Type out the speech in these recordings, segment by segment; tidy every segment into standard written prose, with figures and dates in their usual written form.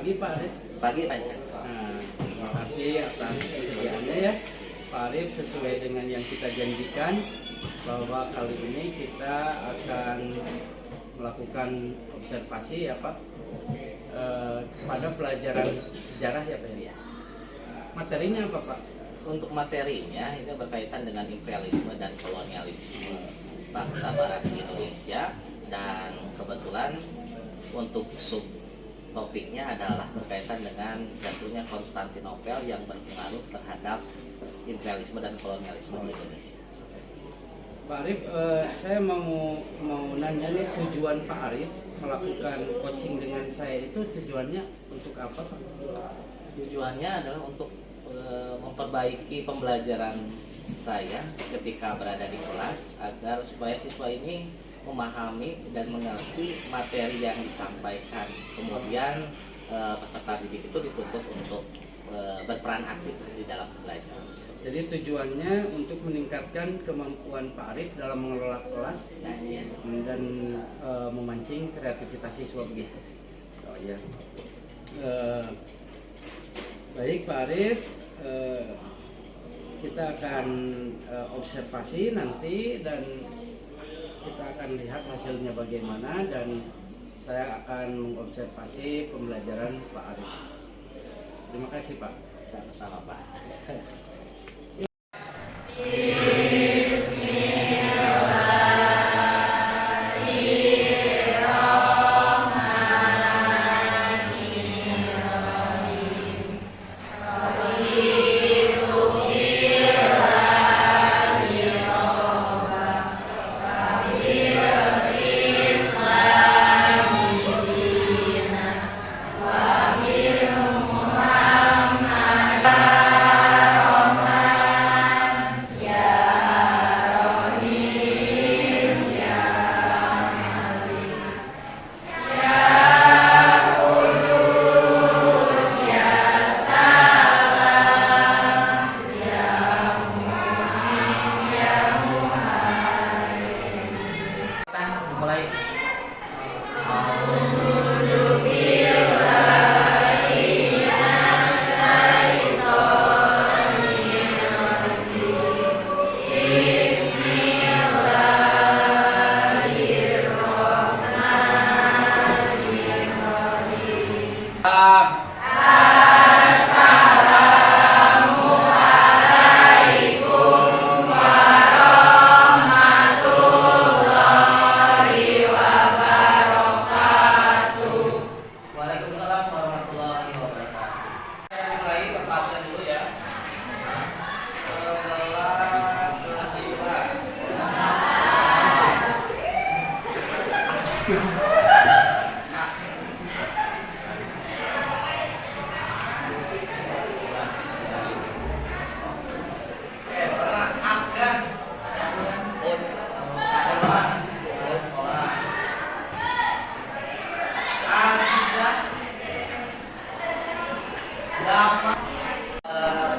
pagi Pak Arif. Pagi Pak. Nah, terima kasih atas kesediaannya ya Pak Arif, sesuai dengan yang kita janjikan bahwa kali ini kita akan melakukan observasi ya Pak pada pelajaran sejarah ya Pak ya. Materinya apa Pak? Untuk materinya ini berkaitan dengan imperialisme dan kolonialisme bangsa Barat di Indonesia, dan kebetulan untuk subtopiknya adalah berkaitan dengan jatuhnya Konstantinopel yang berpengaruh terhadap imperialisme dan kolonialisme di Indonesia. Pak Arif, saya mau nanya nih, tujuan Pak Arif melakukan coaching dengan saya itu tujuannya untuk apa Pak? Tujuannya adalah untuk memperbaiki pembelajaran saya ketika berada di kelas, agar supaya siswa ini memahami dan mengerti materi yang disampaikan. Kemudian peserta didik itu dituntut untuk berperan aktif di dalam pembelajaran. Jadi tujuannya untuk meningkatkan kemampuan Pak Arif dalam mengelola kelas dan memancing kreativitas siswa begitu. Oh ya. Baik Pak Arif, kita akan observasi nanti dan kita akan lihat hasilnya bagaimana, dan saya akan mengobservasi pembelajaran Pak Arif. Terima kasih Pak. Sama-sama Pak. Mulai. Waalaikumsalam warahmatullahi wabarakatuh. Saya mulai Bapak absen dulu ya. 11.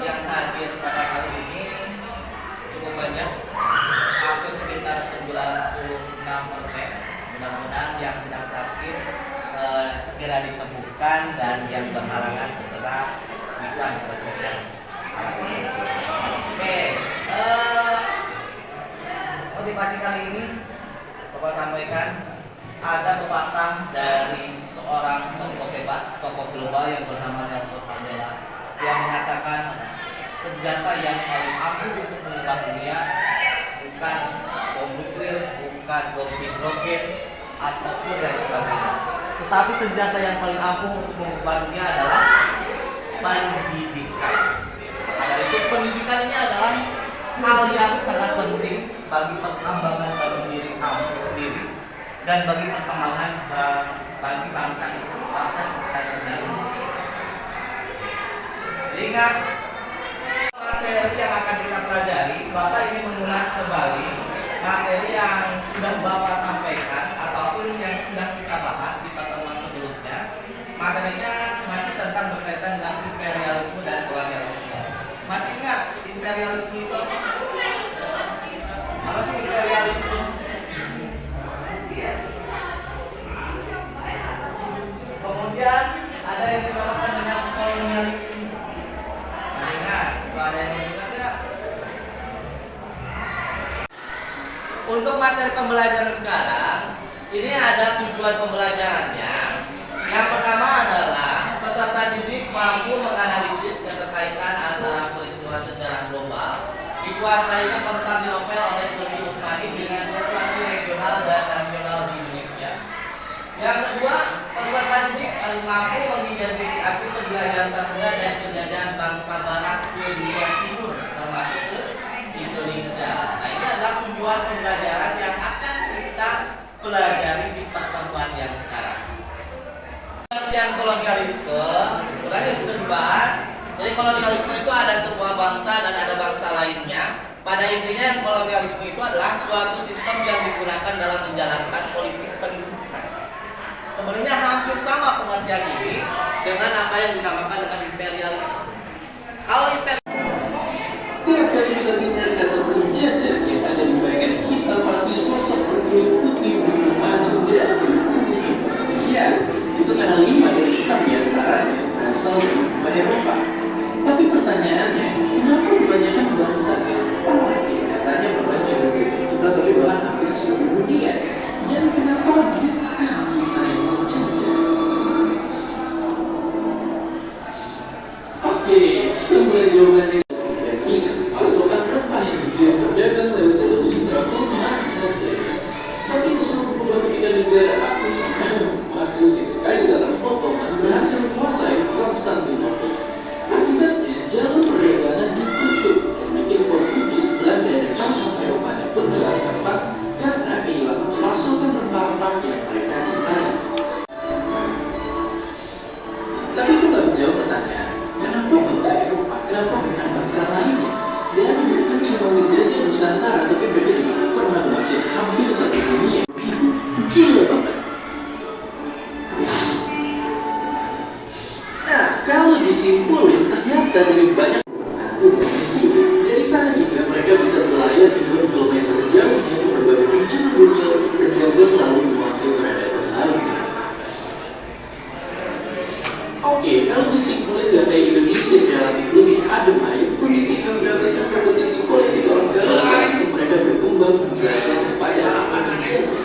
Yang hadir pada kali ini cukup banyak, hampir sekitar 96%. Mudah-mudahan yang sedang sakit segera disembuhkan, dan yang berhalangan segera bisa menyelesaikan. Oke, motivasi kali ini Bapak sampaikan, ada pepatah dari seorang tokoh hebat, tokoh global yang bernama Nelson Mandela, yang mengatakan senjata yang paling ampuh untuk mengubah dunia bukan bom nuklir, bukan bom hidrogen ataupun dan sebagainya, tetapi senjata yang paling ampuh untuk mengubah dunia adalah pendidikan. Maka itu pendidikan ini adalah hal yang sangat penting bagi perkembangan bagi diri kamu sendiri dan bagi perkembangan bagi bangsa dan negara Indonesia. Ingat, materi yang akan kita pelajari, Bapak ingin mengulas kembali materi yang sudah Bapak sampaikan ataupun yang sudah kita bahas di pertemuan sebelumnya. Materinya masih tentang berkaitan dengan imperialisme dan kolonialisme. Masih ingat imperialisme itu apa? Apa sih imperialisme? Kemudian ada yang materi pembelajaran sekarang, ini ada tujuan pembelajarannya. Yang pertama adalah peserta didik mampu menganalisis keterkaitan antara peristiwa sejarah global dikuasainya Konstantinopel oleh Turki Utsmani dengan situasi regional dan nasional di Indonesia. Yang kedua, peserta didik harus mampu mengidentifikasi penjelajahan Sabda dan penjajahan bangsa Barat ke dunia timur termasuk ke Indonesia. Nah, ini adalah tujuan pembelajaran yang akan kita pelajari di pertemuan yang sekarang. Pengertian kolonialisme sebenarnya sudah dibahas. Jadi kolonialisme itu ada sebuah bangsa dan ada bangsa lainnya. Pada intinya yang kolonialisme itu adalah suatu sistem yang digunakan dalam menjalankan politik pendudukan. Sebenarnya hampir sama pengertian ini dengan apa yang dinamakan dengan imperialisme. Kalau Tiap kali kita dengar kata penjajah yang ada di bayangan kita pasti sosok berkulit putih berkulit maju dan berkulit seperti dia. Itu karena 5 dari 6 diantaranya berasal dari benua Eropa. Tapi pertanyaannya, kenapa kebanyakan bangsa Eropa yang katanya membaca buku kita tapi malah hampir seluruh dunia? Dan kenapa bukan kita yang menjajah? Oke, mulai jawabannya. Ingat, pasokan rempah yang dikirim berdagang lewat jalur Sumatera pun saja. Tapi seluruh ketika negara maksudnya Kaisar Ottoman berhasil menguasai Konstantinopel. Akibatnya jalur perdagangan ditutup dan bikin Portugis, Belanda dan bangsa Eropa pun terdampak karena kehilangan pasokan rempah-rempah yang mereka cintai. Tapi itu nggak menjawab pertanyaan, kenapa bangsa Eropa, kenapa bukan bangsa lainnya? Dan bukan cuma menjajah Nusantara, tapi mereka juga pernah menguasai hampir satu dunia. Gila banget. Nah, kalau disimpulin ternyata dari banyak hasil misi, dari sana juga mereka bisa berlayar ribuan kilometer jauhnya ke berbagai penjuru dunia untuk berdagang lalu menguasai peradaban lainnya. Oke, kalau disimpulin gak kayak Indonesia yang relatif lebih adem ayem, kondisi geografis dan kompetisi politik orang Eropa itu mereka berkembang menjelajah pada apa menjajah.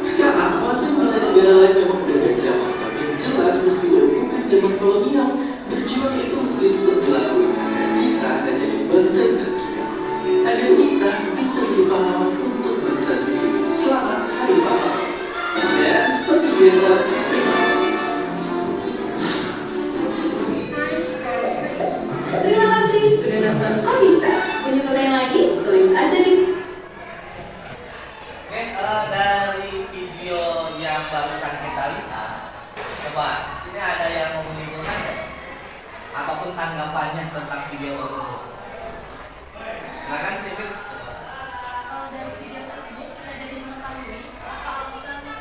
Sekarang masih mengenai negara lain memang berbeda zaman, tapi yang jelas meskipun bukan zaman kolonial, berjuang itu mesti tetap dilakukan agar kita akan jadi bangsa yang tertinggal, agar kita bisa jadi pahlawan untuk bangsa sendiri. Selamat Hari Pahlawan. Dan seperti biasa, terima kasih. Terima kasih sudah nonton Kok Bisa. Punya pertanyaan lagi? Tulis aja di dari video yang barusan kita lihat, coba sini ada yang mau menyimpulkan nggak? Apapun tanggapannya tentang video tersebut. Silakan Cipit. Dari video tersebut kita jadi mengetahui kalau misalnya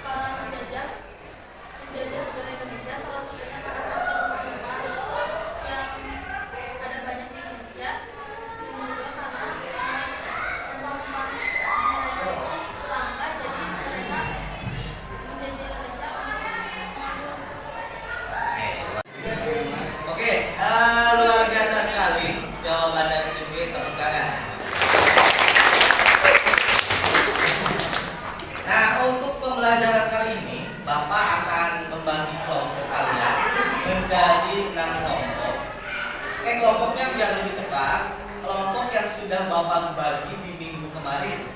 para penjajah negara Indonesia, salah satunya para pengembang yang ada banyak di Indonesia, juga karena rempah-rempah di wilayah itu langka, jadi mereka menjajah Indonesia untuk Oke, luar biasa sekali jawaban dari Cipit, tepuk tangan. Nah, untuk pembelajaran kali ini, Bapak akan membagi kelompok kalian menjadi 6 kelompok. Kelompoknya biar lebih cepat, kelompok yang sudah Bapak bagi di minggu kemarin.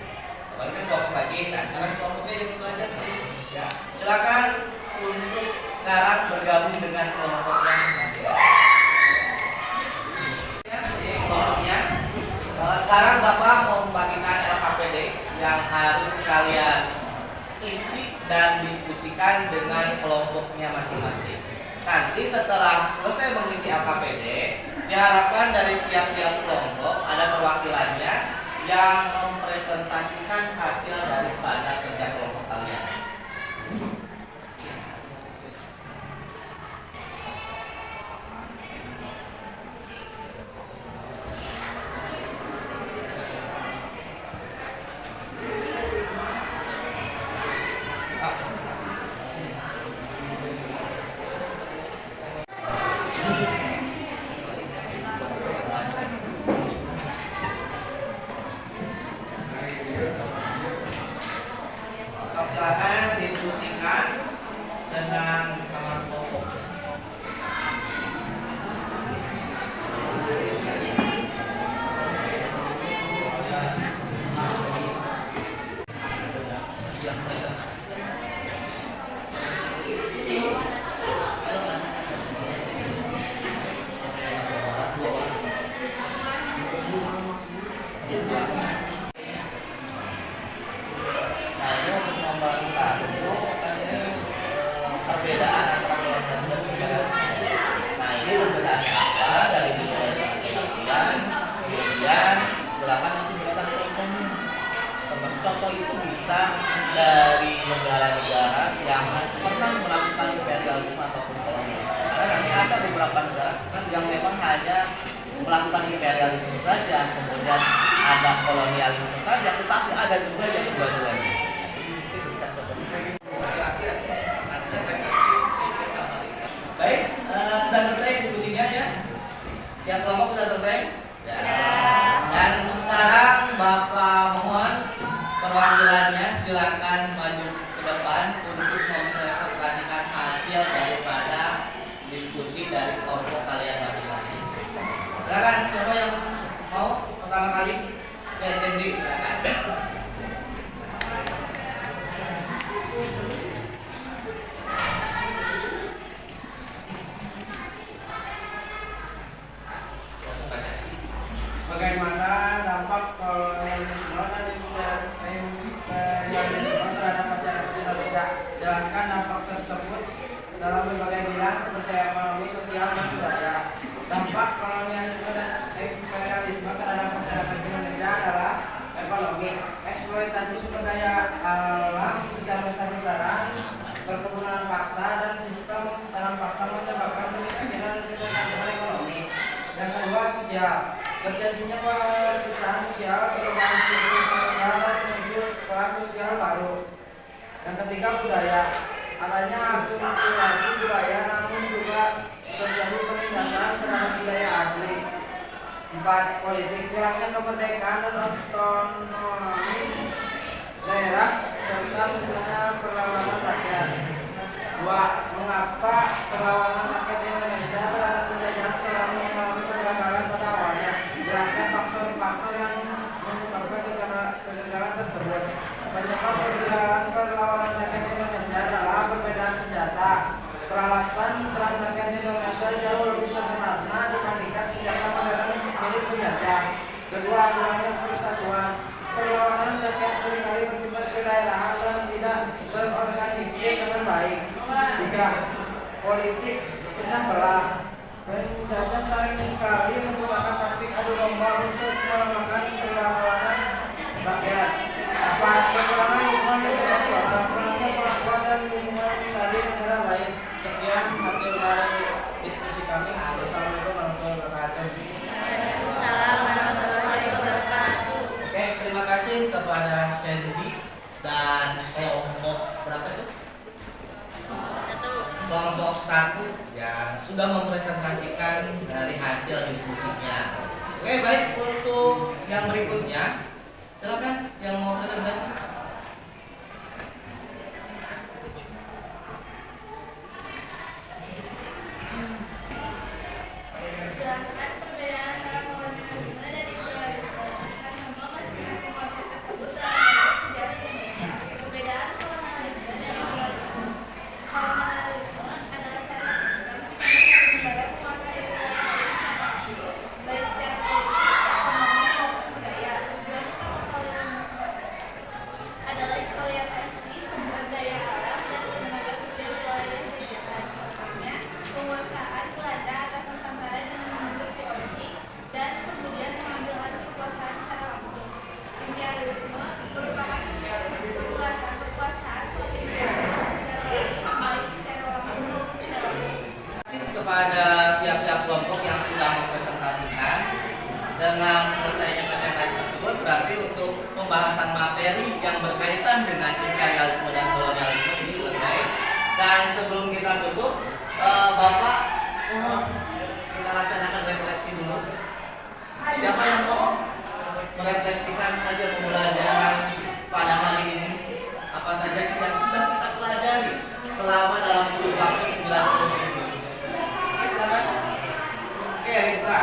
Kemarin kan kelompok lagi, nah sekarang kelompoknya yang itu aja. Ya, silakan untuk sekarang bergabung dengan kelompoknya masing-masing. Ya, ini kelompoknya. Sekarang Bapak mau membagikan LKPD yang harus kalian isi dan diskusikan dengan kelompoknya masing-masing. Nanti setelah selesai mengisi LKPD, diharapkan dari tiap-tiap kelompok ada perwakilannya yang mempresentasikan hasil daripada kerja kelompok kalian. daripada diskusi dari kelompok kalian masing-masing. Silakan, siapa yang mau pertama kali? Cindy, silakan. Bagaimana dampak kolonialisme dan imperialisme terhadap masyarakat Indonesia? Jelaskan dampak tersebut dalam berbagai bidang seperti ekonomi, sosial, dan budaya. Dampak kolonialisme dan imperialisme terhadap masyarakat Indonesia adalah ekonomi, eksploitasi sumber daya alam secara besar-besaran, perkebunan paksa, dan sistem tanam paksa menyebabkan kemiskinan dan ketergantungan ekonomi. Yang kedua, sosial. Terjadinya perpecahan sosial, perubahan struktur sosial, dan muncul kelas sosial baru. Yang ketiga, budaya. Adanya akulturasi budaya, namun juga terjadi penindasan terhadap budaya asli. 4. Politik. Kurangnya kemerdekaan dan otonomi daerah serta munculnya perlawanan rakyat. 2. Mengapa perlawanan rakyat Indonesia terhadap penjajahan selalu mengalami kegagalan pada awalnya? Jelaskan faktor-faktor yang menyebabkan kegagalan tersebut. Penyebab kegagalan perlawanan rakyat Indonesia adalah perbedaan senjata. Peralatan perang rakyat Indonesia jauh lebih sederhana dibandingkan senjata modern milik penjajah. Kedua, kurangnya persatuan. Perlawanan rakyat seringkali bersifat kedaerahan dan tidak terorganisir dengan baik. 3. Politik pecah belah. Penjajah seringkali menggunakan taktik adu domba untuk melemahkan perlawanan rakyat. 4. Kekurangan hubungan internasional. Kurangnya pengakuan dan hubungan dari negara lain. Sekian hasil dari diskusi kami. Wassalamualaikum warahmatullahi wabarakatuh. Oke, terima kasih kepada Cindy dan kelompok berapa itu? Kelompok 1 yang sudah mempresentasikan dari hasil diskusinya. Oke, baik, untuk yang berikutnya silakan yang mau presentasi. Jelaskan perbedaan antara kolonialisme dan imperialisme. Membawa masing-masing konsep tersebut dalam sejarah Indonesia. Perbedaan kolonialisme dan imperialisme. Kolonialisme adalah cara sistem di mana satu negara menguasai wilayah lain secara langsung, baik secara politik, ekonomi, maupun budaya. Tujuan utama kolonialisme adalah eksploitasi sumber daya alam dan tenaga kerja di wilayah jajahan. Contohnya, penguasaan Belanda atas Nusantara dengan mengambil teologi dan kemudian mengambil alih kekuasaan secara langsung. Imperialisme merupakan kekuasaan suatu negara lain baik secara langsung maupun tidak langsung. Terima kasih kepada pihak-pihak kelompok yang sudah mempresentasikan. Dengan selesainya presentasi tersebut berarti untuk pembahasan materi yang berkaitan dengan imperialisme dan kolonialisme ini selesai. Dan sebelum kita tutup, Bapak mohon kita laksanakan refleksi dulu. Siapa yang mau merefleksikan hasil pembelajaran pada hari ini? Apa saja sih yang sudah kita pelajari selama dalam kurun waktu 90 menit? Oke, silakan. Oke, Rita.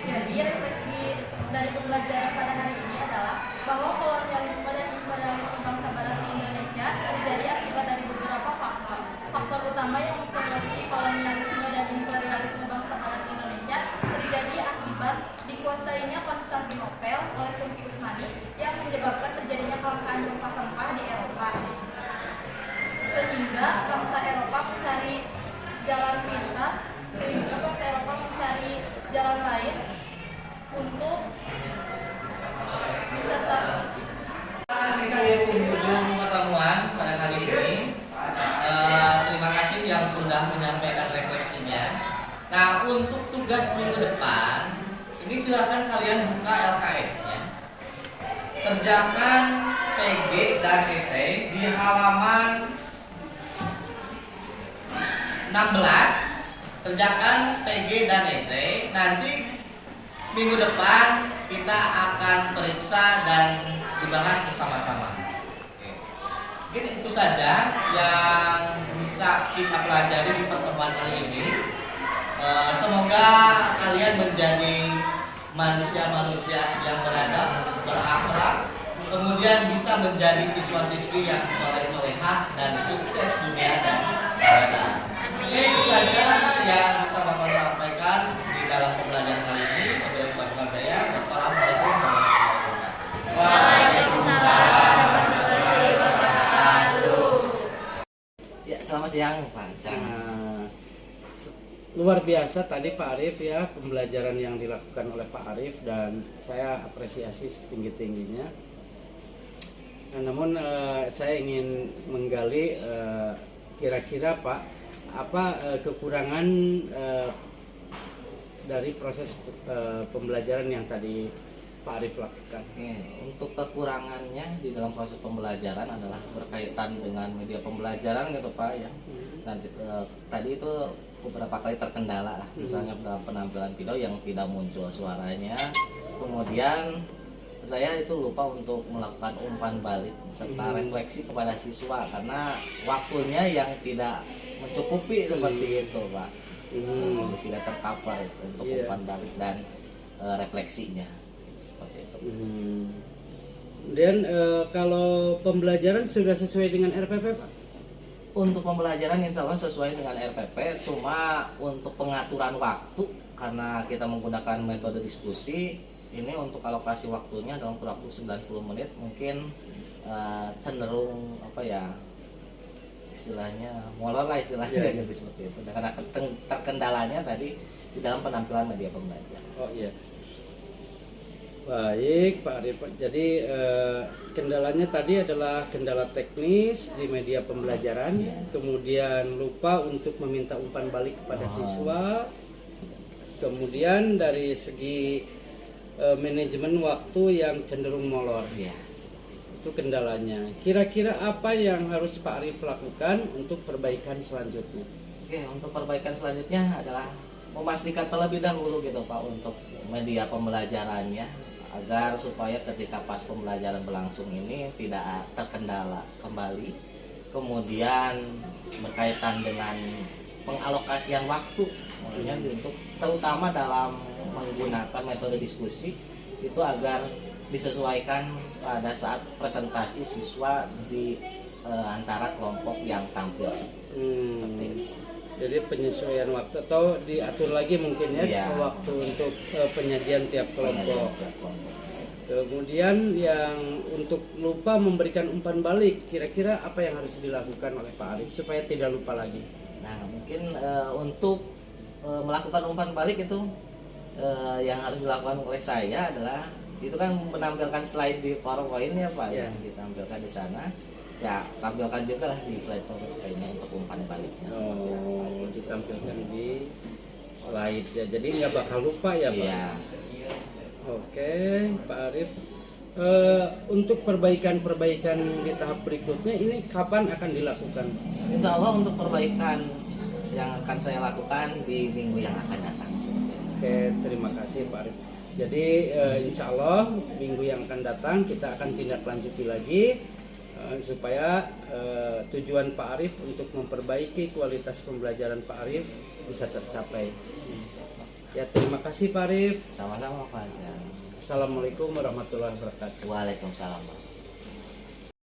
Jadi refleksi dari pembelajaran pada hari ini adalah bahwa kolonialisme dan imperialisme bangsa barat di Indonesia terjadi akibat dari beberapa faktor. Faktor utama yang mempengaruhi kolonialisme dan imperialisme bangsa barat di Indonesia terjadi akibat dikuasainya Konstantinopel oleh Turki Utsmani yang menyebabkan terjadinya kelangkaan rempah-rempah di Eropa. Sehingga bangsa Eropa mencari jalan lain untuk bisa Kita di penghujung pertemuan pada kali ini. Terima kasih yang sudah menyampaikan refleksinya. Nah, untuk tugas minggu depan, ini silakan kalian buka LKS-nya. Kerjakan PG dan esai di halaman 16. Kerjakan PG dan esai. Nanti minggu depan kita akan periksa dan dibahas bersama-sama. Itu saja yang bisa kita pelajari di pertemuan kali ini. Semoga kalian menjadi manusia-manusia yang beradab, berakhlak, kemudian bisa menjadi siswa-siswi yang soleh-solehah dan sukses dunia dan akhirat. Itu saja yang bisa Bapak sampaikan di dalam pembelajaran kali ini. Wabillahi taufiq wal hidayah. Wassalamualaikum warahmatullahi wabarakatuh. Waalaikumsalam warahmatullahi wabarakatuh. Ya, selamat siang Pak Cang. Luar biasa tadi Pak Arif ya, pembelajaran yang dilakukan oleh Pak Arif, dan saya apresiasi setinggi-tingginya. Namun saya ingin menggali kira-kira Pak, apa kekurangan dari proses pembelajaran yang tadi Pak Arif lakukan? Untuk kekurangannya di dalam proses pembelajaran adalah berkaitan dengan media pembelajaran gitu Pak ya. Nanti tadi itu beberapa kali terkendala lah, misalnya dalam penampilan video yang tidak muncul suaranya, kemudian saya itu lupa untuk melakukan umpan balik serta refleksi kepada siswa karena waktunya yang tidak mencukupi seperti itu Pak. Tidak tercover untuk umpan balik dan refleksinya seperti itu. Kemudian kalau pembelajaran sudah sesuai dengan RPP Pak? Untuk pembelajaran insya Allah sesuai dengan RPP, cuma untuk pengaturan waktu karena kita menggunakan metode diskusi, ini untuk alokasi waktunya dalam kurang waktu 90 menit mungkin cenderung apa ya, istilahnya molor lah istilahnya gitu seperti itu. Karena terkendalanya tadi di dalam penampilan media pembelajaran. Oh iya. Baik Pak Arif, jadi kendalanya tadi adalah kendala teknis di media pembelajaran, kemudian lupa untuk meminta umpan balik kepada siswa, kemudian dari segi manajemen waktu yang cenderung molor, itu kendalanya. Kira-kira apa yang harus Pak Arif lakukan untuk perbaikan selanjutnya? Oke, untuk perbaikan selanjutnya adalah memastikan terlebih dahulu gitu Pak untuk media pembelajarannya, agar supaya ketika pas pembelajaran berlangsung ini tidak terkendala kembali. Kemudian berkaitan dengan pengalokasian waktu, makanya untuk terutama dalam menggunakan metode diskusi itu agar disesuaikan pada saat presentasi siswa di antara kelompok yang tampil. Seperti itu. Jadi penyesuaian waktu atau diatur lagi mungkin ya waktu untuk penyajian tiap kelompok. Kemudian yang untuk lupa memberikan umpan balik, kira-kira apa yang harus dilakukan oleh Pak Arif supaya tidak lupa lagi? Nah mungkin untuk melakukan umpan balik itu yang harus dilakukan oleh saya adalah itu kan menampilkan slide di PowerPoint ya Pak, yang ditampilkan di sana. Ya, tampilkan juga lah di slide PowerPoint-nya untuk umpan baliknya. Oh, ditampilkan di slide ya. Jadi nggak bakal lupa ya Pak? Iya. Oke, Pak Arif. Untuk perbaikan-perbaikan di tahap berikutnya ini kapan akan dilakukan? Insya Allah untuk perbaikan yang akan saya lakukan di minggu yang akan datang. Oke, terima kasih Pak Arif. Jadi insya Allah minggu yang akan datang kita akan tindak lanjuti lagi supaya tujuan Pak Arif untuk memperbaiki kualitas pembelajaran Pak Arif bisa tercapai. Ya, terima kasih Pak Arif. Sama-sama Pak Jan. Assalamualaikum warahmatullahi wabarakatuh. Waalaikumsalam.